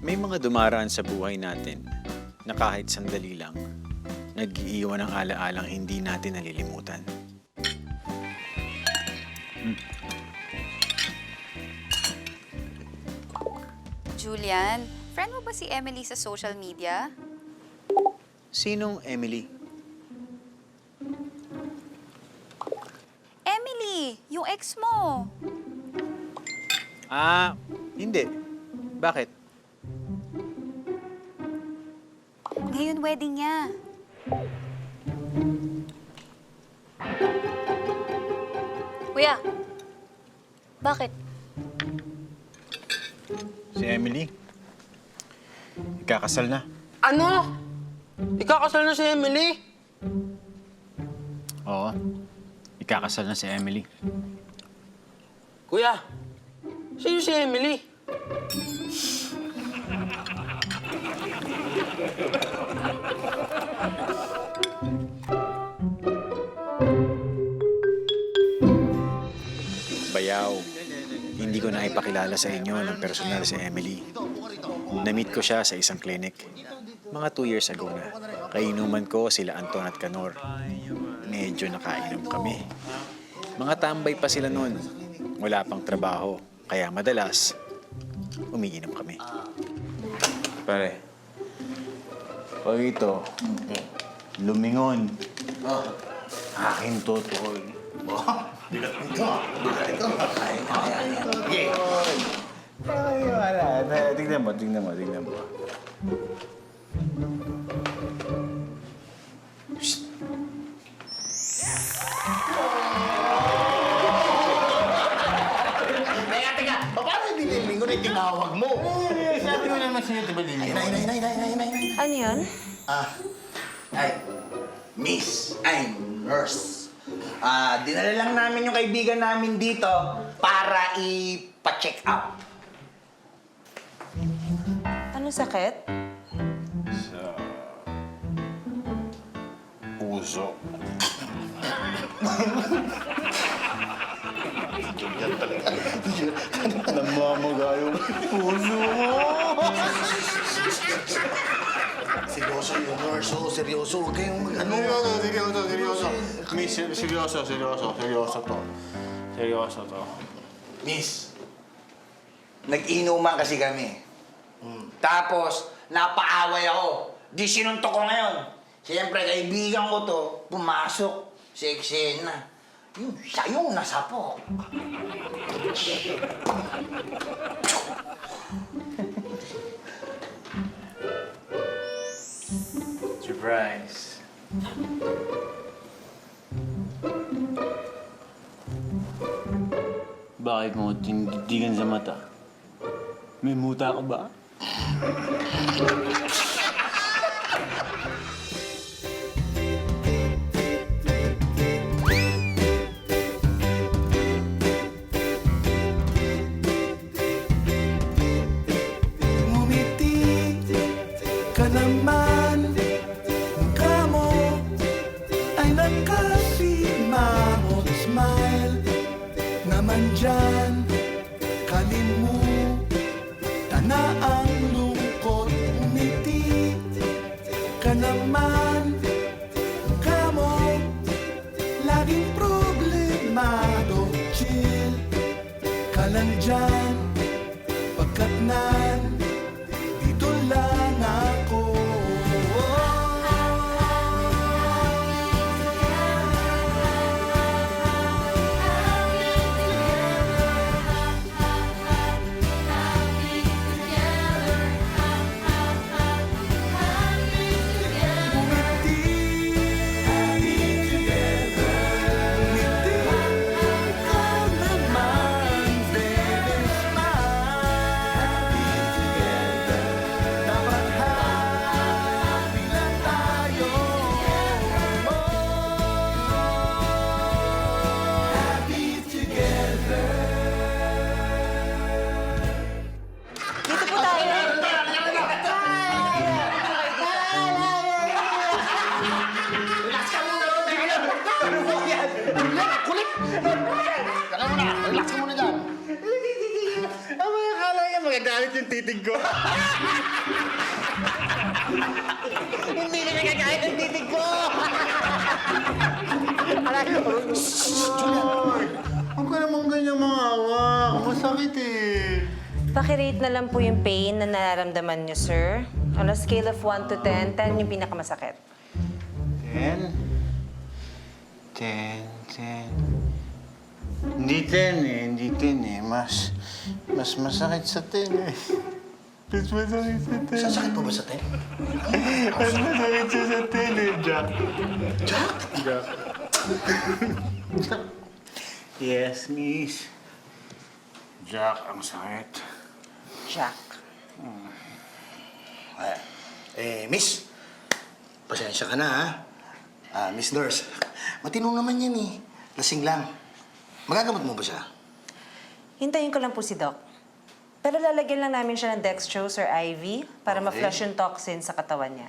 May mga dumaraan sa buhay natin na kahit sandali lang, nag-iiwan ng alaalang hindi natin nalilimutan. Julian, friend mo ba si Emily sa social media? Sinong Emily? Emily, yung ex mo. Ah, hindi. Bakit? Ngayon wedding niya. Kuya, bakit? Si Emily? Ikakasal na. Ano? Ikakasal na si Emily? Oo. Ikakasal na si Emily. Kuya, sino si Emily? Bayaw, hindi ko na ipakilala sa inyo ng personal si Emily. Na-meet ko siya sa isang clinic. Mga 2 years ago na. Kainuman ko sila Anton at Canor. Medyo nakainom kami. Mga tambay pa sila noon. Wala pang trabaho. Kaya madalas, umiinom kami. Pare, pag ito, lumingon. Aking totoo. Ay, wala. Tignan mo. Shh. Teka, paano yung diniling ko na tinawag mo? Sabi mo naman sa'yo, diba Nay. Ano yun? Miss, nurse. Dinala lang namin yung kaibigan namin dito para ipa-check up. Ano sakit? Puso. Namamaga yung puso mo. Seryoso yung nurse, seryoso. Huwag kayong ano. Seryoso. Miss, seryoso to. Seryoso to. Miss, nag-inuman kasi kami. Tapos, napaaway ako. Di sinuntok ko ngayon. Siyempre, kaibigan ko to, pumasok sa eksena. Siya yung nasapok. Surprise. Bakit mo tindigan sa mata? May muta ka ba? Ngumiti ka naman, mukha mo ay nakasimangot. Smile naman dyan, kalimutan na ang lungkot. Ngumiti ka naman, mukha mo laging problemado. Chill ka lang dyan, pagkat dito lang ako. Ngumiti, ngumiti ka naman, baby, smile. Dapat happy lang tayo. Happy together. Dito po tayo. Relax ka muna, ano ba yan? Kulit! Relax ka muna dyan. Akala niya maganda nagagalit yung titig ko. Hindi na nagagalit ang titig ko! Huwag ka namang ganyan mga hawak. Masakit eh. Pakirate na lang po yung pain na nararamdaman niyo, sir. On a scale of 1 to 10, 10 yung pinakamasakit. 10? 10. Hindi 10 eh, hindi 10 eh. Mas masakit sa 10 eh. Mas masakit sa 10. Sasakit po ba sa 10? Mas masakit siya sa 10 eh, Jack. Jack? Jack. Yes, miss. Jack, ang sakit. Jack. Miss. Pasensya ka na, ha? Miss Nurse. Matinong naman yan, eh. Lasing lang. Magagamot mo ba siya? Hintayin ko lang po si Doc. Pero lalagyan lang namin siya ng dextrose or IV para ma-flush yung toxin sa katawan niya.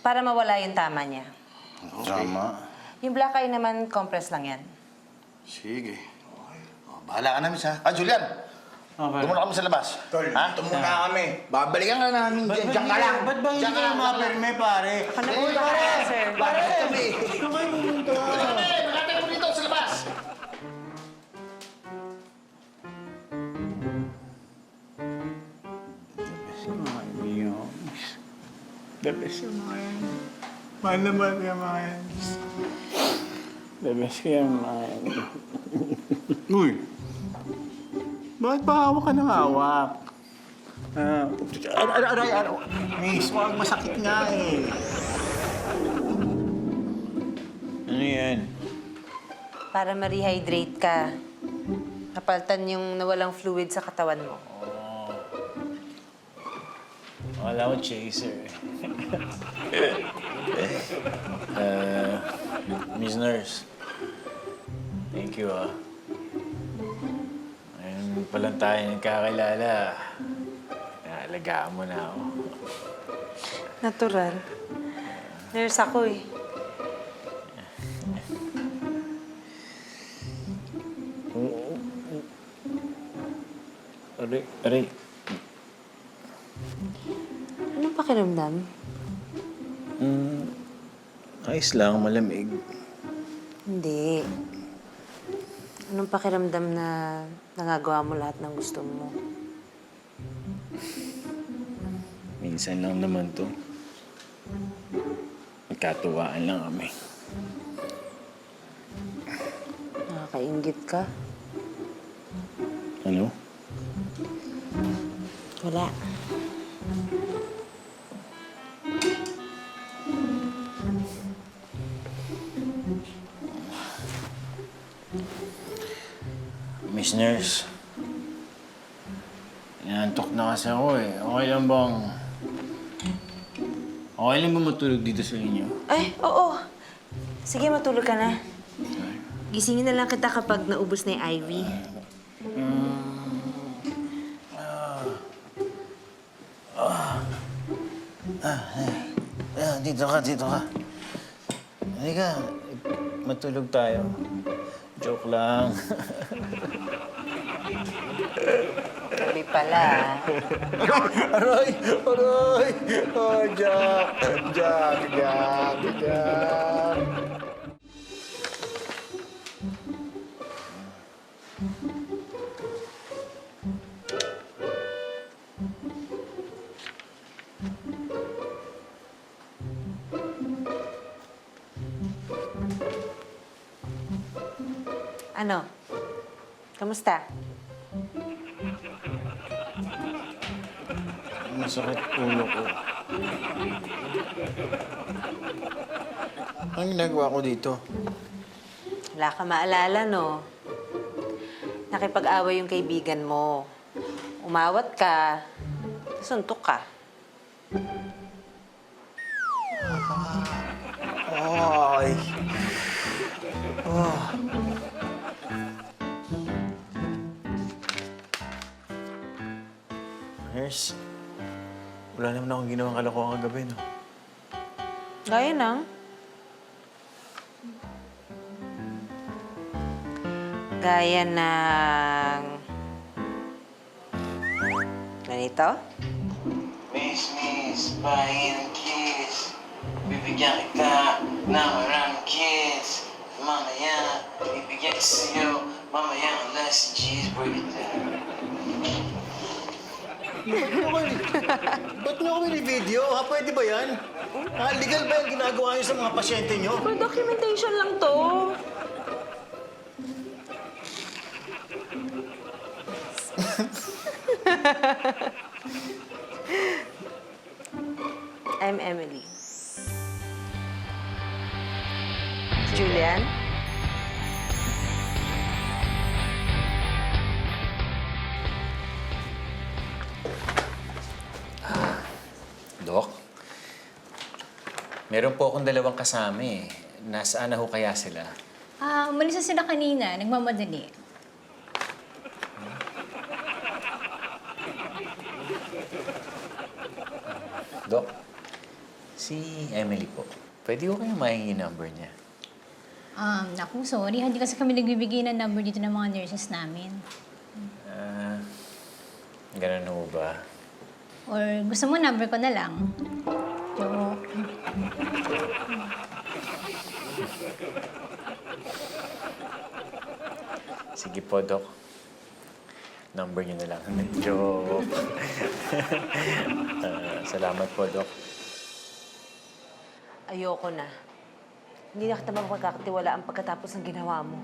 Para mawala yung tama niya. Tama. Yung black eye naman, compress lang yan. Sige. Okay. Bahala ka na, Miss, ha? Julian! Doon muna kami sa labas. Tol, ha? ito muna kami. Babalikan ka namin dyan. Diyan ka lang. Ba't ba hindi ka mapirme, pare? Panapunta ka na, sir. Bakit kami? Ito kayo pumunta. Nakatay mo dito sa labas! The best yung mga yan. Mahal na mahal yung mga yan. The best yung mga yan. Uy! Bakit pa hawak ka ng hawak? Aray! Miss, huwag masakit nga eh. Ano yan? Para ma-rehydrate ka. Kapaltan yung nawalang fluid sa katawan mo. Wala ko chaser. Miss Nurse. Thank you, ah. Ngayon pa lang tayo nagkakilala. Naalagaan mo na ako. Natural. Nurse ako eh. Aray. Anong pakiramdam? Ayos lang, malamig. Hindi. Anong pakiramdam na nagagawa mo lahat ng gusto mo? Minsan lang naman to. Nagkatuwaan lang kami. Nakakaingit ka? Ano? Wala. Miss Nurse, inaantok na kasi ako eh. Okay lang ba matulog dito sa inyo? Ay, oo. Sige, matulog ka na. Gisingin na lang kita kapag naubos na yung IV. Dito ka. Halika, matulog tayo. Joke lang. Sabi pala. Aray! Oh, Jack! Ano? Kamusta? Masakit ulo ko. Anong ginagawa ko dito? Wala ka maalala, no? Nakipag-away yung kaibigan mo. Umawat ka. Suntok ka. Ay! Nurse, wala naman akong ginawang kalokohan kagabi, no? Gaya ng? Gaya ng... Ganito? Miss, pahingi ng kiss. Bibigyan kita ng maraming kiss. Mamaya, bibigyan ko sa'yo. Mamaya, ang last cheeseburger. Ba't nyo kami ni-video? Ha? Pwede ba yan? Ha? Legal ba yung ginagawa nyo sa mga pasyente nyo? For documentation lang to. I'm Emily. Julian? Dok, meron po akong dalawang kasama eh. Nasaan na ho kaya sila? Umalis na sila kanina. Nagmamadali. Dok, si Emily po. Pwede ko kayong mahingi number niya. Naku, sorry. Hindi kasi kami nagbibigay ng number dito ng mga nurses namin. Ganun ho ba? Or gusto mo number ko na lang? Joke. Sige po, Dok. Number niyo na lang. Joke. Salamat po, Dok. Ayoko na. Hindi na kita mapagkakatiwalaan pagkatapos ng ginawa mo.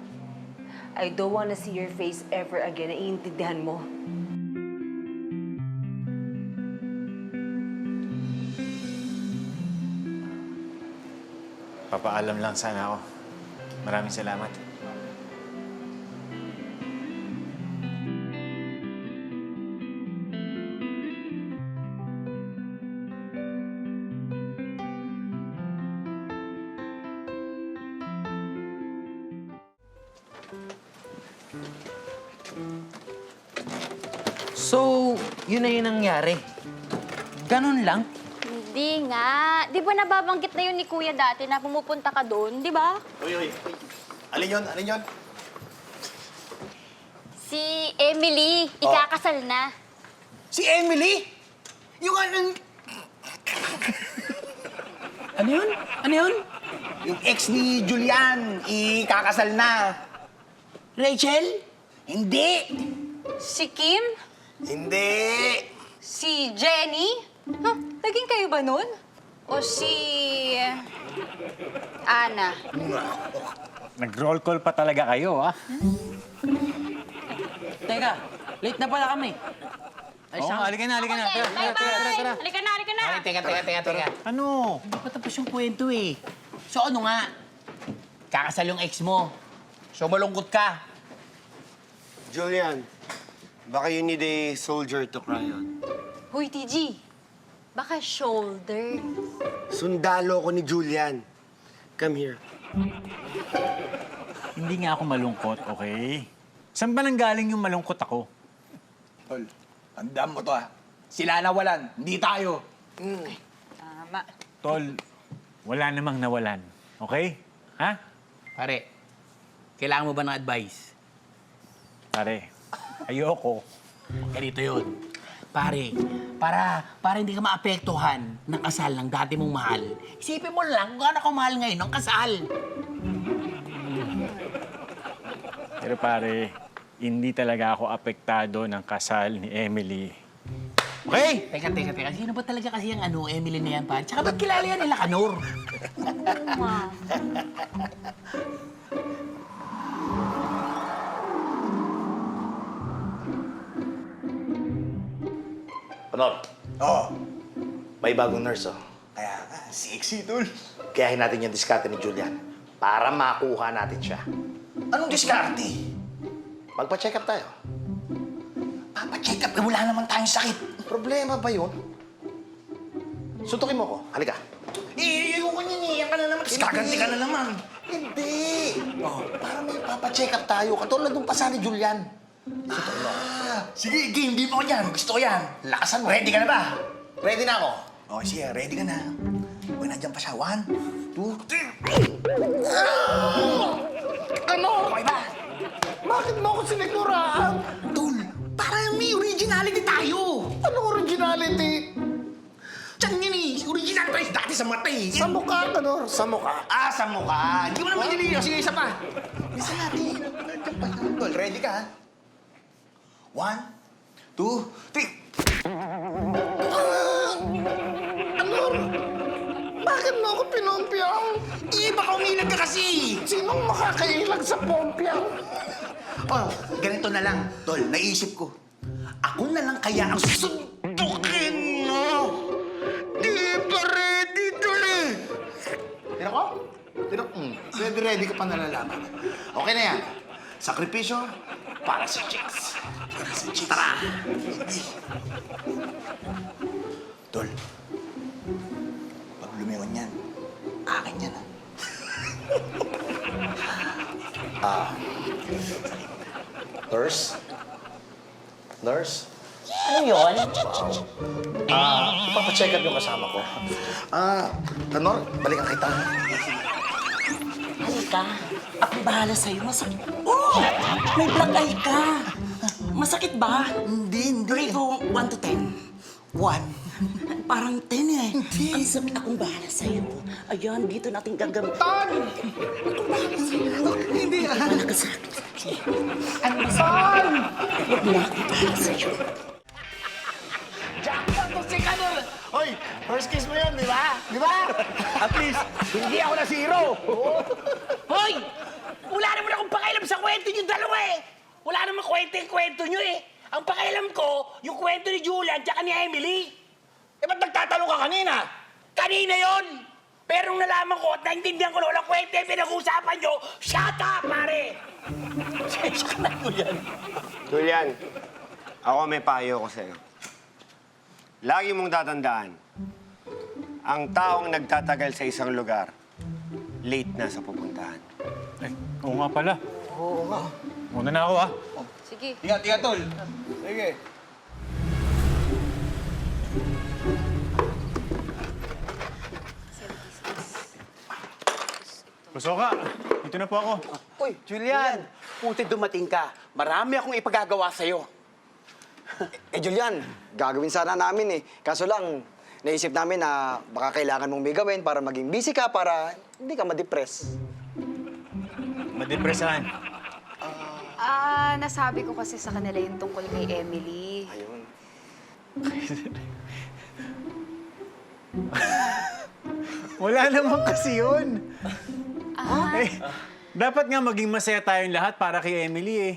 I don't wanna see your face ever again. Naiintindihan mo. Papaalam lang sana ako. Maraming salamat. So, yun na yun nangyari. Ganun lang? Hindi nga. Di ba nababanggit na yun ni Kuya dati na pumupunta ka doon, di ba? Uy. Alin yun? Alin yun? Si Emily, ikakasal na. Si Emily? Yung anong... Ano yun? Ano yun? Yung ex ni Julian, ikakasal na. Rachel? Hindi! Si Kim? Hindi! Si Jenny? Huh? Naging kayo ba nun? O si... Ana? Nag-roll call pa talaga kayo, ah. Teka, late na pala kami. Oo nga, halika na. Tara. Halika na. Ay, teka. Ano? Hindi pa tapos yung kwento eh. So ano nga? Kakasal yung ex mo. So malungkot ka. Julian, baka you need a soldier to cry on. Hoy, TG. Baka shoulder. Sundalo ko ni Julian. Come here. Hindi nga ako malungkot, okay? Saan ba nanggaling yung malungkot ako? Tol, tandaan mo to ah. Sila nawalan, hindi tayo. Tama. Tol, wala namang nawalan, okay? Ha? Pare, kailangan mo ba ng advice? Pare, ayoko. Ganito yun. Pare, para hindi ka maapektuhan ng kasal ng dati mong mahal, isipin mo lang kung gaano ka mahal ngayon ng kasal. Pero pare, hindi talaga ako apektado ng kasal ni Emily. Okay? Teka. Sino ba talaga kasi yung Emily na yan, pare? Tsaka ba't kilala yan nila, Kanor? Honor, Oo. may bagong nurse, oh. Kaya nga, sexy, tol. Kayahin natin yung diskarte ni Julian para makuha natin siya. Anong diskarte? Magpa-check up tayo. Papa-check up ka, wala naman tayong sakit. Problema ba yun? Suntukin mo ko. Halika. Ayoko niyan eh. Yan ka na naman. Tapos kaganti ka na naman. Hindi. Para may papacheck up tayo. Katulad nung pasa ni Julian. Sige, game mo ko yan. Gusto ko yan. Lakasan mo. Ready ka na ba? Ready na ako. O, sige, ready ka na. Uy, nandiyan pa siya. 1, 2, 3. Ano? Okay ba? Bakit mo ako siniguraan? Tol, para may originality tayo. Anong originality? Diyan yun eh. Original pa yung dati sa mata eh. Sa mukha, Kanor. Sa mukha. Ah, sa mukha. Hindi mo naman nililiyo. Sige, isa pa. Bisa natin. Tol, ready ka ha? 1, 2, 3. Kanor! Bakit mo ako pinompiyaw? Baka umilag ka kasi. Sinong makakailag sa pompiyaw? Oh, ganito na lang. Tol, naisip ko. Ako na lang kaya ang suntukin mo. Di pa ready, Tol eh. Tira ko? Tira ko. Ready ka pa nalalaman. Okay na yan. Sakripisyo para sa chicks. Para sa chicks. Tara! Tol, pag lumiwan yan, akin yan ah. Nurse? Nurse? Ano yun? Papacheck up yung kasama ko. Kanor, balikan kita. Halika. Ako bahala sa'yo. Masakit. Oh! May black eye ka. Masakit ba? Hindi. Rate mo 1 to 10. 1. Parang 10 eh. Hindi. Ang sakit. Akong bahala sa'yo. Ayan, dito natin gagamitan. Akong bahala sa'yo. Hindi Wala ka sakit. Ano masakit? Huwag na akong bahala sa'yo. Jackpot to si Kanor! Hoy, first kiss mo yun, di ba? Di ba? At least, hindi ako na zero. Hoy! Wala naman akong pakialam sa kwento niyo dalawa eh. Wala naman kwento niyo eh. Ang pakialam ko, yung kwento ni Julian at ni Emily. Eh, ba't nagtatanong ka kanina? Kanina yon. Pero nung nalaman ko at naintindihan ko na walang kwento yung pinag-uusapan niyo, shut up, pare! Sensya ka na, Julian. Julian, ako may payo ko sa'yo. Lagi mong tatandaan, ang taong nagtatagal sa isang lugar, late na sa pupuntahan. Ay, oo nga pala. Oo nga. Muna na ako, ah. Sige. Ingat, Tol. Sige. Busoka, dito na po ako. Uy, Julian! Puti dumating ka. Marami akong ipagagawa sa'yo. Julian, gagawin sana namin eh. Kaso lang, naisip namin na baka kailangan mong may gawin para maging busy ka, para hindi ka ma-depress. Madepresahan. Nasabi ko kasi sa kanila yung tungkol kay Emily. Ayun. Wala naman kasi yun. Eh, dapat nga maging masaya tayong lahat para kay Emily eh.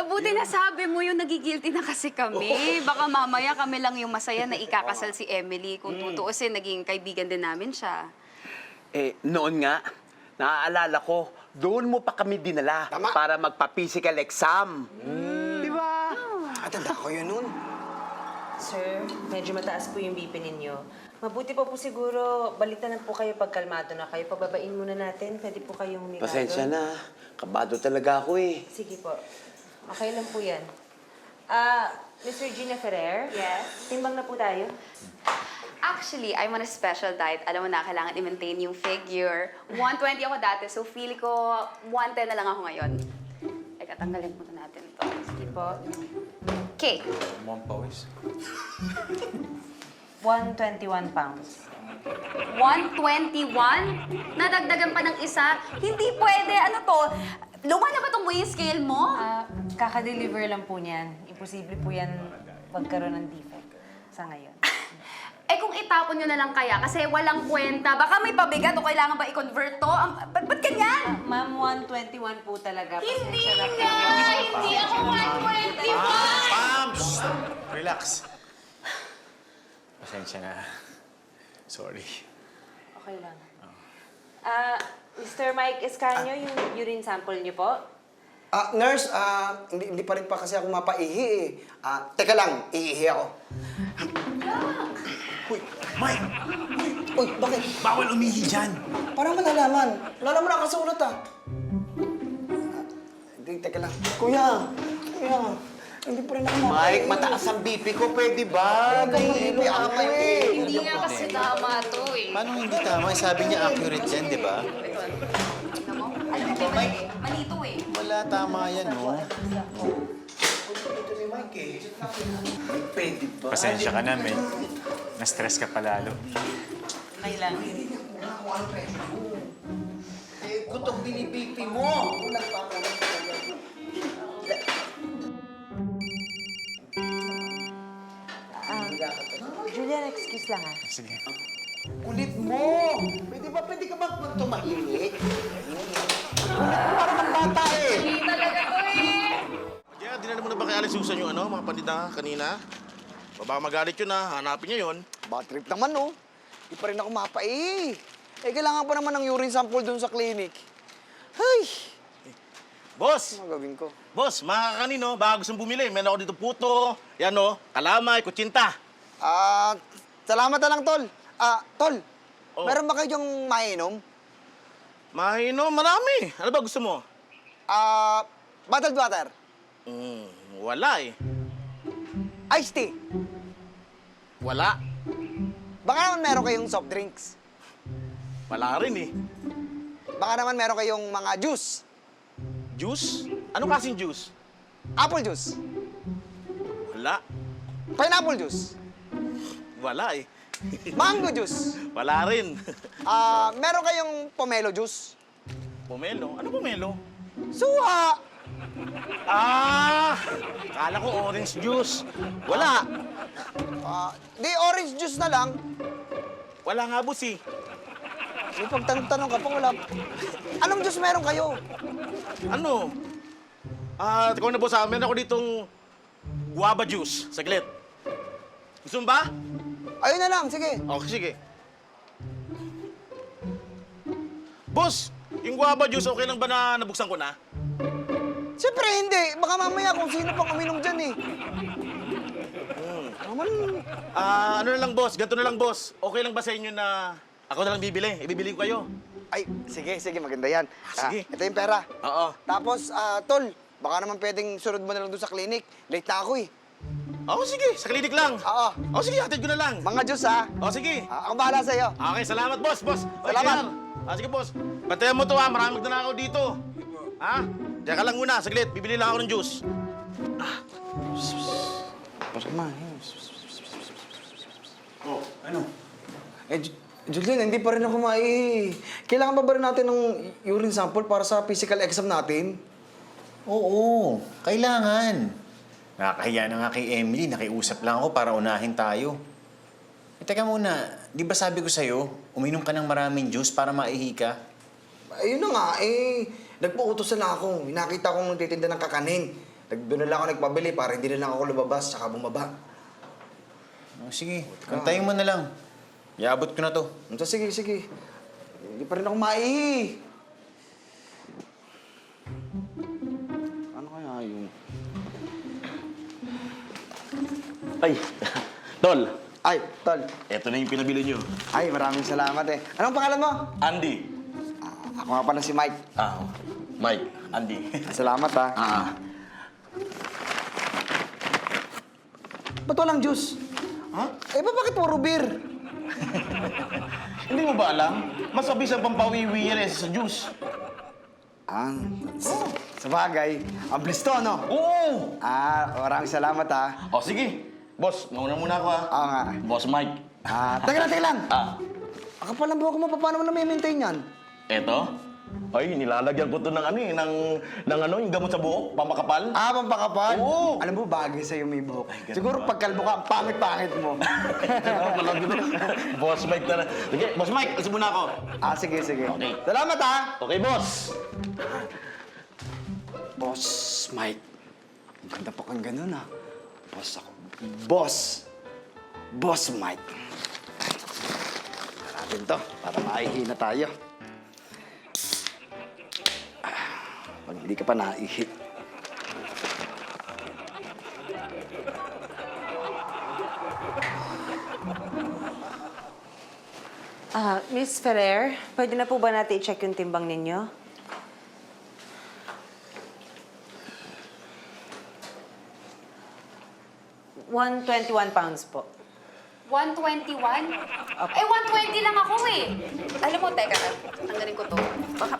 Buti nasabi mo yung nagigilty na kasi kami. Baka mamaya kami lang yung masaya na ikakasal si Emily. Kung tutuusin, naging kaibigan din namin siya. Eh, noon nga, naaalala ko, doon mo pa kami dinala para magpa-physical exam. Di ba? Tanda ko yun nun. Sir, medyo mataas po yung BP ninyo. Mabuti po siguro, balitan na po kayo pag kalmado na kayo. Pababain muna natin. Pwede po kayong humiga Pasensya doon. na. Kabado talaga ako eh. Sige po. Okay lang po yan. Miss Regina Ferrer? Yes? Timbang na po tayo. Actually, I'm on a special diet. Alam mo na, kailangan i-maintain yung figure. 120 ako dati, so feel ko 110 na lang ako ngayon. Teka, tanggalin muna natin to. Sige po. Okay. 121 pounds. 121? Nadagdagan pa ng isa? Hindi pwede. Ano to? Luma na ba itong weighing scale mo? Kaka-deliver lang po niyan. Imposible po yan magkaroon ng defect sa ngayon. Eh kung itapon nyo na lang kaya, kasi walang kwenta. Baka may pabigat o kailangan ba i-convert to? Ba't ganyan? Ma'am, 121 po talaga. Hindi Pasensya na po. na! Hindi ako 121! Pams! Relax. Pasensya na. Sorry. Okay lang. Mr. Mike Escanio, yung urine sample niyo po? Nurse, hindi pa rin pa kasi ako mapaihi eh. Teka lang, iihi ako. Uy, Mike! Uy, bakit? Bawal umihi dyan. Para malalaman. Wala naman nakasulat Hindi, teka lang. Kuya, hindi pa rin ako Mike, mataas ang BP ko. Pwede ba? Nahihilo ako eh. Hindi nga kasi tama to eh. Paano hindi tama? Sabi niya accurate yan, di ba? Tingnan mo? Alam mo, mali to eh. Wala, tama yan, no? Mike eh. Pwede ba? Pasensya ka na, men. Na-stress ka palalo. Okay lang. Eh, kutok binipipi mo. Julian, excuse lang ah. Sige. Kulit mo! Pwede ka ba tumahimik? Kulit mo para kang bata eh! Talaga to eh! Kaya, dinala mo na ba kay Alice Susan yung ano, mga pandita kanina? Baka magalit yun ha, hanapin niya yun. Bad trip naman, no? Di pa rin ako mapa eh. Kailangan pa naman ng urine sample dun sa clinic. Ay! Boss! Ano gagawin ko? Boss, mga kanino, baka gustong bumili. Meron ako dito puto, yan o, kalamay, kutsinta. Salamat na lang, Tol. Tol, Oh. meron ba kayong mainom? Mahino, marami. Ano ba gusto mo? Bottled water. Wala eh. Iced tea. Wala. Baka naman meron kayong soft drinks. Wala rin eh. Baka naman meron kayong mga juice. Juice? Anong klaseng juice? Apple juice. Wala. Pineapple juice. Wala eh. Mango juice. Wala rin. Meron kayong pomelo juice. Pomelo? Ano pomelo? Suha! Kala ko orange juice. Wala. Di orange juice na lang. Wala nga, boss eh. May pagtanong ka pa, wala. Anong juice meron kayo? Ano? Ikaw na boss, meron ako ditong guava juice. Saglit. Gusto mo ba? Ayun na lang, sige. Okay, sige. Boss, yung guava juice, okay lang ba na nabuksan ko na? Siyempre hindi. Baka mamaya kung sino pang uminom dyan eh. Ano na lang, boss? Ganito na lang, boss. Okay lang ba sa inyo na ako na lang bibili? Ibibili ko kayo. Ay, sige, maganda yan. Sige. Ito yung pera. Oo. Tapos, Tol, baka naman pwedeng sunod mo na lang doon sa clinic. Late na ako eh. Oo, sige. Sa klinik lang. Oo. Oo, sige. Hatid ko na lang. Mga juice ha. Oo, sige. Ako bahala sa'yo. Okay, salamat, boss. Boss. Oy, Salamat. JR. Sige, boss. Bantayan mo to, ha. Maraming na ako dito. Ha? Diyan ka lang muna. Saglit. Bibili lang ako ng juice. Oh, ano? Julian, hindi pa rin ako Kailangan ba rin natin ng urine sample para sa physical exam natin? Oo, kailangan. Nakakahiya na nga kay Emily. Nakiusap lang ako para unahin tayo. Teka muna, di ba sabi ko sa'yo, uminom ka ng maraming juice para maihi ka? Ayun na nga, nagpuutos na ako. Nakita kong nagtitinda ng kakanin. Doon na lang ako nagpabili para hindi na lang ako lumabas tsaka bumaba. Oh, sige, kantayin mo na lang. Iabot ko na to. Sige. Hindi pa rin ako Ano kaya yun? Ay, Tol. Ay, Tol. Eto na yung pinabili nyo. Ay, maraming salamat eh. Anong pangalan mo? Andy. Ako nga pala si Mike. Mike. Andy. Salamat ha. Ba't walang juice? Ha? Bakit puro beer? Hindi mo ba alam? Mas mabis ang pampawiwi yan sa juice. Sa bagay. Ang blisto, no? Oo! Maraming salamat ha. O, sige. Boss, mauna muna ako, ha? Oo nga. Boss Mike. Teka lang. Ang kapal ng buhok mo, paano mo na-maintain yan? Eto? Ay, nilalagyan ko to ng yung gamot sa buhok, pamakapal. Pampakapal? Oo. Alam mo, bagay sa'yo may buhok. Siguro pagkalbo ka, ang pangit-pangit mo. Boss Mike na. Sige, Boss Mike, alis muna ako. Sige. Okay. Salamat ha. Okay, boss. Boss Mike. Ang ganda pa kang ganun ha. Boss ako. Boss Mike. Natin to, para maihi na tayo. Pag hindi ka pa naihi. Miss Ferrer, pwede na po ba natin i-check yung timbang ninyo? £121 po. 121? Eh, 120 lang ako eh. Alam mo, teka, tanggalin ko to. Baka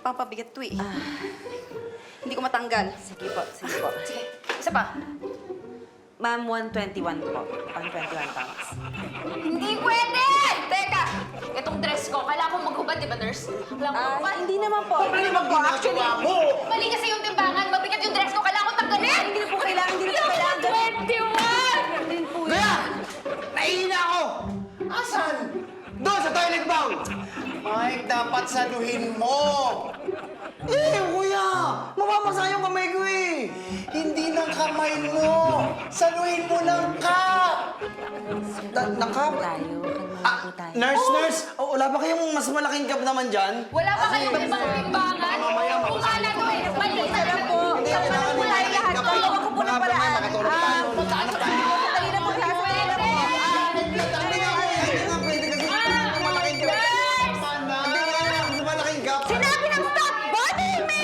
papabigat to eh. Hindi ko matanggal. Sige po. Sige, isa pa. Ma'am, 121 po. 121 pounds. Hindi pwede! Teka, itong dress ko, kailangan ko maghubad, di ba, nurse? Kailangan ko maghubad. Hindi naman po. Hindi naman po. Actually, Mali kasi yung timbangan, mabigat yung dress ko, kailangan ko tanggalin! Hindi na po kailangan, hindi na po kailangan. 21! Din po Kuya! Nahihina ako! Asan? Doon sa toilet bowl! Mike, dapat saluhin mo! Kuya! Mapapasa yung kamay ko eh! Hindi ng kamay mo! Saluhin mo ng cup! Ng cup? Tayo, kalma po tayo. Nurse! Wala ba kayong mas malaking cup naman dyan? Wala pa kayong ibang timbangan? Kumala to eh! Mali na lang po! Hindi, kailangan Wala nila yung lahat cup. to! Ako po ng Baka paraan! mamaya makatulog tayo. Magkano tayo? Dali na po, class. Dali na po. Hindi nga pwede kasi mas malaking cup. Hindi nga mas malaking cup. Sinabi ng stop! Bothering me!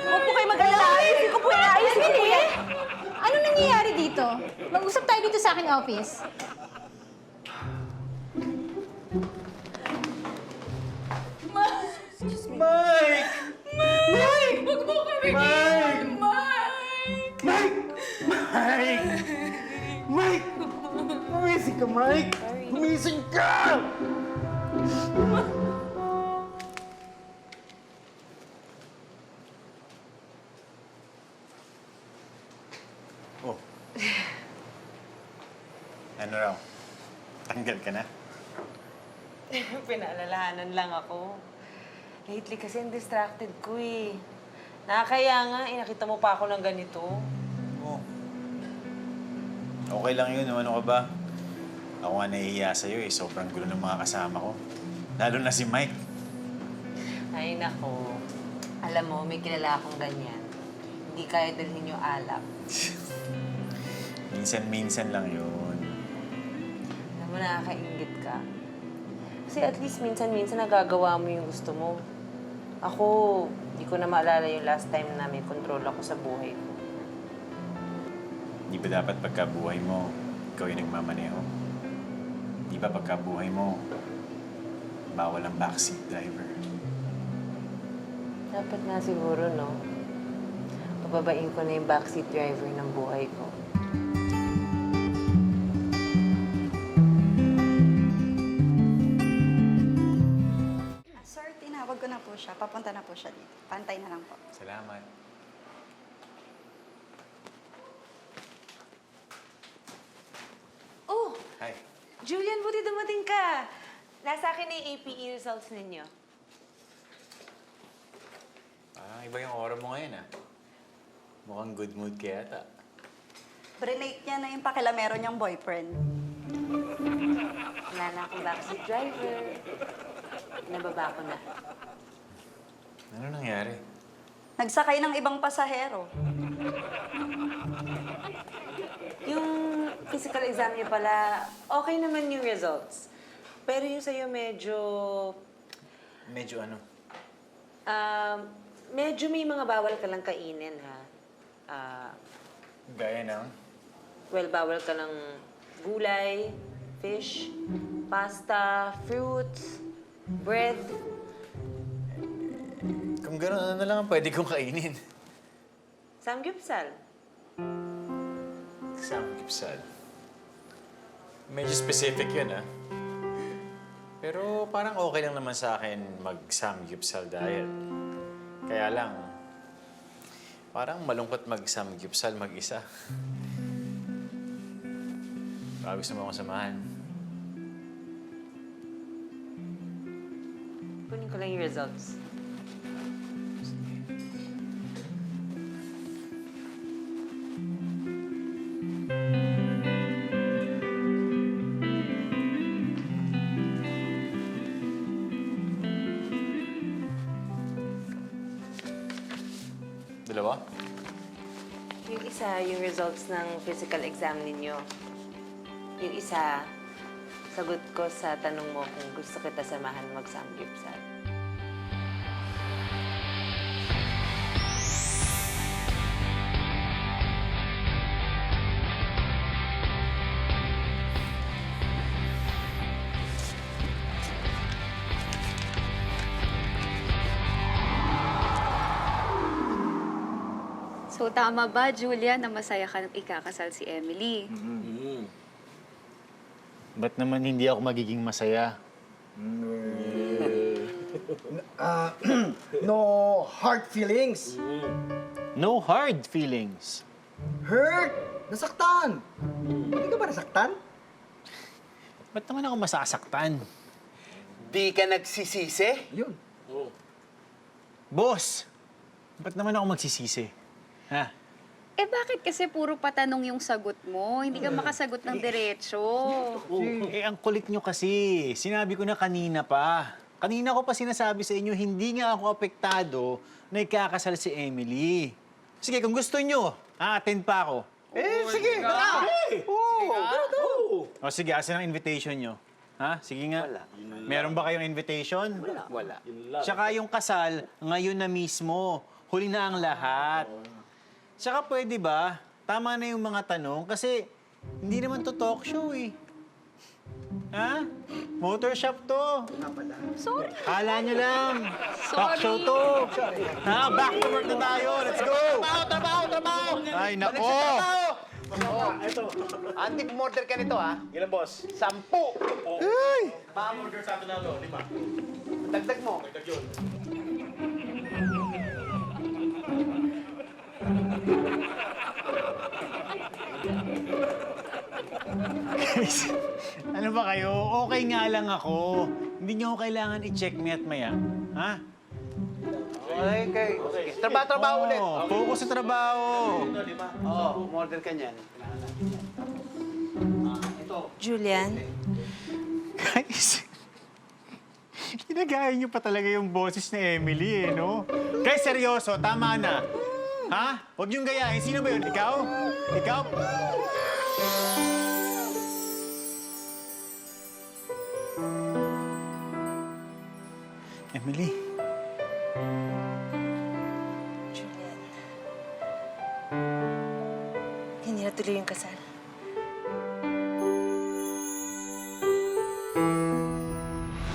Huwag po kayo mag-alala. Ayusin ko po yan. Ayusin ko po yan. Ano nangyayari dito? Mag-usap tayo dito sa aking office. Mike! Mike! Huwag mo kami Mike! Mike! Mike! Mike! Mike! Gumising ka, Mike! Gumising ka! Oh. Ano raw? Tanggal ka na? Pinaalalahanan lang ako. Lately kasi distracted ko eh. Nakakaya nga, nakita mo pa ako ng ganito. Oo. Okay lang yun. Ano ka ba? Ako nga nahihiya sa'yo eh. Sobrang gulo ng mga kasama ko. Lalo na si Mike. Ay, nako. Alam mo, may kilala akong ganyan. Hindi kaya dalhin yung alak. Minsan-minsan lang yun. Alam mo, nakakaingit ka. Kasi at least minsan-minsan nagagawa mo yung gusto mo. Ako, hindi ko na maalala yung last time na may control ako sa buhay ko. Di ba dapat pagkabuhay mo, ikaw yung nagmamaneho? Di ba pagkabuhay mo, bawal ang backseat driver? Dapat nga siguro, no? Pababain ko na yung backseat driver ng buhay ko. Sir, tinawag ko na po siya. Papunta na po siya dito. Pantay na lang po. Salamat. Oh! Hi. Julian, buti dumating ka. Nasa akin na yung APE results ninyo. Iba yung aura mo ngayon ah. Mukhang good mood ka yata. Relate niya na yung pakilamero niyang boyfriend. Wala na akong backseat driver. Nababa ko na. Ano nangyari? Nagsakay ng ibang pasahero. Yung physical exam niyo pala, okay naman yung results. Pero yung sa'yo medyo... Medyo ano? Medyo may mga bawal ka lang kainin, ha? Gaya ng? Well, bawal ka ng gulay, fish, pasta, fruits, bread. Kung gano'n, ano lang ang pwede kong kainin? Samgyupsal. Samgyeopsal. Medyo specific yun, ah. Pero parang okay lang naman sa akin mag-samgyeopsal diet. Kaya lang, parang malungkot mag-samgyeopsal mag-isa. Baka gusto mo akong samahan. Kunin ko lang yung results. Dalawa? Yung isa, yung results ng physical exam ninyo. Yung isa, sagot ko sa tanong mo kung gusto kita samahan mag-samgyupsal. So tama ba, Julia, na masaya ka nang ikakasal si Emily? Ba't naman hindi ako magiging masaya? No hard feelings. No hard feelings. Hurt! Nasaktan! Hindi ka ba nasaktan? Ba't naman ako masasaktan? Di ka nagsisisi? Yun. Boss! Ba't naman ako magsisisi? Ha? Eh bakit kasi puro patanong yung sagot mo? Hindi ka makasagot ng diretso. Eh, ang kulit nyo kasi. Sinabi ko na kanina pa. Kanina ko pa sinasabi sa inyo, hindi nga ako apektado na ikakasal si Emily. Sige, kung gusto nyo, attend pa ako. Sige! Tara! O sige, asan ang invitation nyo? Ha? Sige nga. Wala. Meron ba kayong invitation? Wala. Tsaka yung kasal, ngayon na mismo. Huli na ang lahat. Tsaka pwede ba, tama na yung mga tanong kasi hindi naman to talk show eh. Ha? Motor shop to. Sorry. Kala nyo lang. Talk show to. Ha? Back to work na tayo. Let's go. Trabaho. Ay, nako. Andy, order ka nito, ha? Ilan, boss? 10. Ay! Pa-order sa atin na 5. Dagdag mo. Dagdag yun. Guys, ano ba kayo? Okay nga lang ako. Hindi nyo kailangan i-check me at maya. Ha? Okay. Trabaho ulit. Focus sa trabaho. Order ka niyan. Julian, Guys, ginagaya nyo pa talaga yung boses ni Emily eh, no? Guys, seryoso, tama na. Ha? Huwag niyong gayahin. Sino ba yun? Ikaw? Ikaw? Emily. Julian. Hindi na tuloy yung kasal.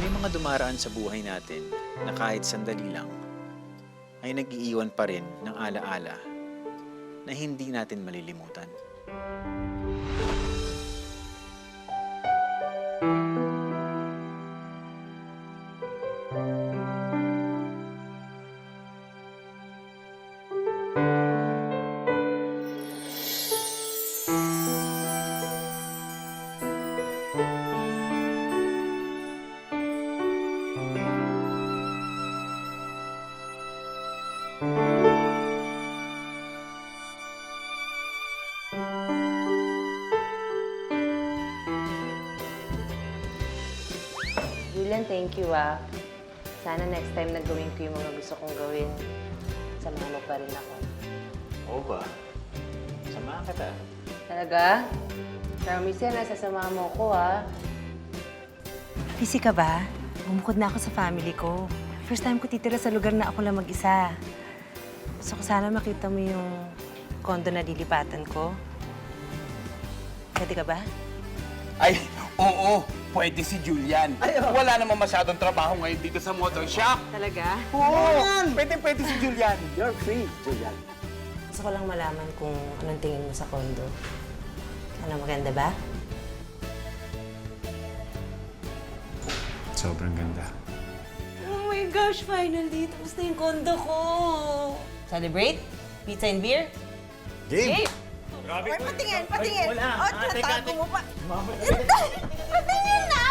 May mga dumaraan sa buhay natin na kahit sandali lang ay nag-iiwan pa rin ng alaala na hindi natin malilimutan. Julian, thank you ah. Sana next time na gawin ko yung mga gusto kong gawin, samahan mo pa rin ako. Oo ba? Samahan kita. Talaga? Promise yan, sasamahan mo ko ah. Busy ka ba? Bumukod na ako sa family ko. First time ko titira sa lugar na ako lang mag-isa. Gusto ko sana makita mo yung kondo na lilipatan ko. Pwede ka ba? Ay, oo. Pwede si Julian. Wala namang masyadong trabaho ngayon dito sa motor shop. Talaga? Oo. Pwede si Julian. You're free, Julian. Gusto ko lang malaman kung anong tingin mo sa kondo. Ano, maganda ba? Sobrang ganda. Oh my gosh, finally! Tapos na yung kondo ko! Celebrate? Pizza and beer? Game! Ay, patingin! Wala. Oh, tinatago mo pa! Patingin na!